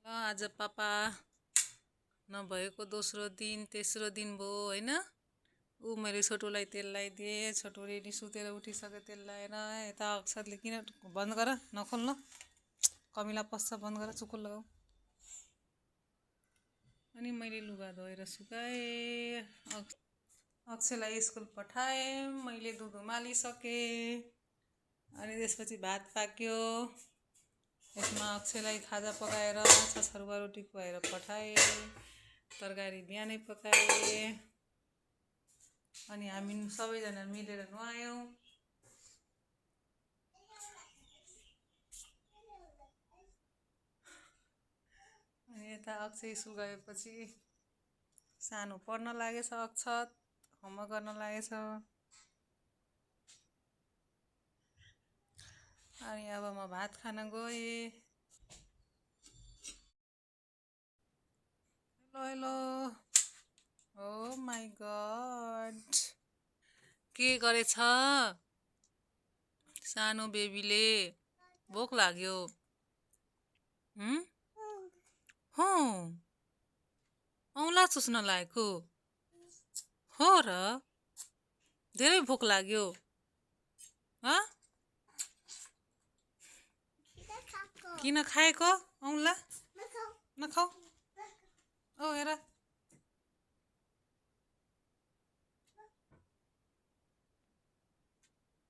आज पापा नभएको दोस्रो दिन तेस्रो दिन भयो होइन। मैले छोटुलाई तेल लगाइदिएँ। छोटु रेडी सुतेर उठिसक्यो तेल लगाएर। यता अक्षरले किन बन्द गर नखोल्नु, कमिला पस्छ, बन्द गर, चुक्को लगाऊ। अनि मैले लुगा धोएर सुकाएँ। अक्षयलाई स्कुल पठाएँ। मैले दुध उमालिसकेँ। अनि त्यसपछि भात पाक्यो। यसमा अक्षयलाई खाजा पकाएर छछरुवा रोटी खुवाएर पठाएँ। तरकारी बिहानै पकाएँ। अनि हामी सबैजना मिलेर नुहायौँ। अनि यता अक्षय स्कुल गएपछि सानो पढ्न लागेछ। अक्षत होमवर्क गर्न लागेछ। अनि अब म भात खान गएँ। हेलो ओ माई गड, के गरेछ सानो बेबीले? भोक लाग्यो? हो, औँला चुस्न लागेको हो र? धेरै भोक लाग्यो? किन खाएको औँला? नखाऊ। ओ हेर,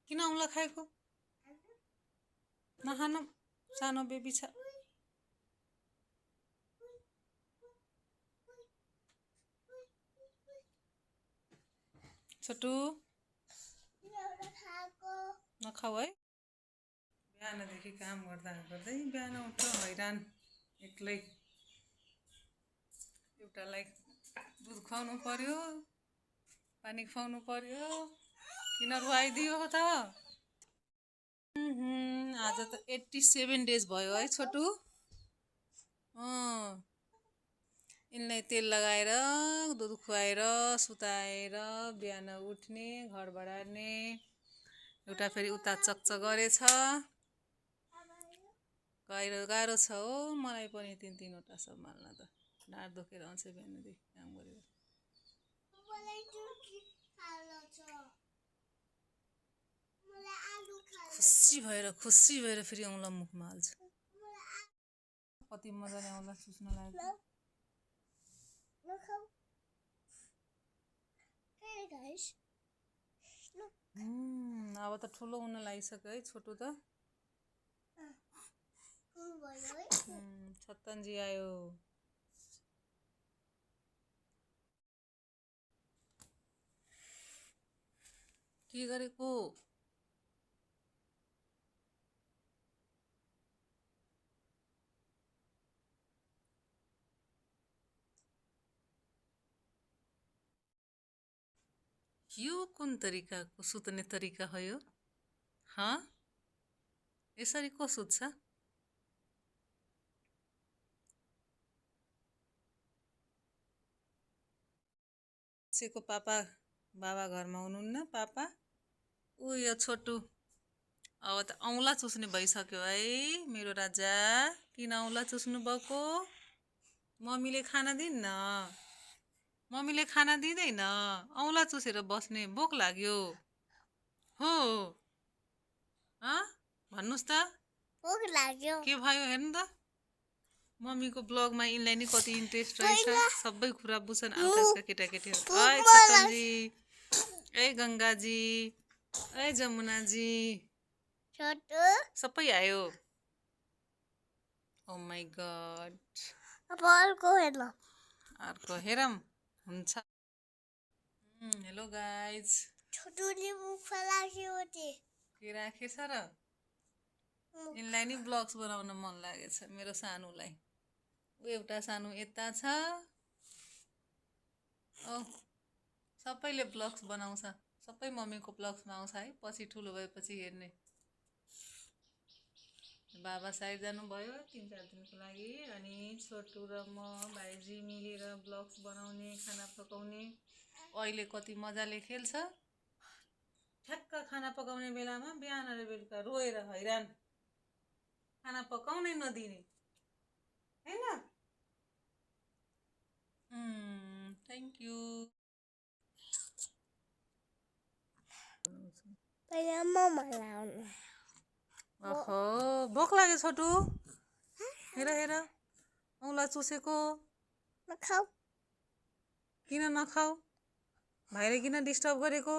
किन औँला खाएको? नखान, सानो बेबी छ। छोटु नखाऊ है। बिहानदेखि काम गर्दा गर्दै बिहान उठ हैरान एक्लै। एउटालाई दुध खुवाउनु पर्यो, पानी खुवाउनु पर्यो। किन रुवाइदियो त? आज त 87 डेज भयो है छोटु। यिनलाई तेल लगाएर दुध खुवाएर सुताएर बिहान उठ्ने, घर बढार्ने। एउटा फेरि उता चक्च गरेछ। गाह्रो छ हो मलाई पनि तीनवटा सम्हाल्न त। ढाड दुखेर आउँछ बिहानदेखि काम गरेर। खुसी भएर फेरि औँला मुखमा हाल्छ। कति मजाले औँला चुस्न लाग्यो। अब त ठुलो हुन लागिसक्यो है छोटु त। छत्तन्जी आयो। के गरेको? यो कुन तरिकाको सुत्ने तरिका हो यो? यसरी को सुत्छ? को पापा बाबा घरमा हुनुहुन्न पापा? यो छोटु अब त औँला चुस्ने भइसक्यो है मेरो राजा। किन औँला चुस्नु भएको? मम्मीले खाना दिन्न? मम्मीले खाना दिँदैन? औँला चुसेर बस्ने? भोक लाग्यो हो? भन्नुहोस् त, भोक लाग्यो। के भयो हेर्नु त। मम्मीको ब्लगमा यिनलाई नि कति इन्ट्रेस्ट रहेछ। सबै कुरा बुझ्छन् आकाशका केटाकेटीहरू। ऐ छतनजी, ऐ गङ्गाजी, ऐ जमुनाजी, सबै आयो। ओ माई गड। अर्को हेरौँ हुन्छ। Hello guys. छोटुले मुखमा लाग्यो के राखेछ र? यिनलाई नि ब्लग्स बनाउन मन लागेछ मेरो सानोलाई। एउटा सानो यता छ। सबैले ब्लग्स बनाउँछ। सबै मम्मीको ब्लग्समा आउँछ है, पछि ठुलो भएपछि हेर्ने। बाबा साइड जानुभयो 3-4 दिनको लागि। अनि छोटु र म भाइजी मिलेर ब्लग्स बनाउने, खाना पकाउने। अहिले कति मजाले खेल्छ। ठ्याक्क खाना पकाउने बेलामा बिहान र बेलुका रोएर हैरान। खाना पकाउनै नदिने हैन। पहिला मम्मा लाउनु ओहो भोक लाग्यो छोटु हेर हेर औँला चुसेको नखाऊ किन नखाऊ भाइले किन डिस्टर्ब गरेको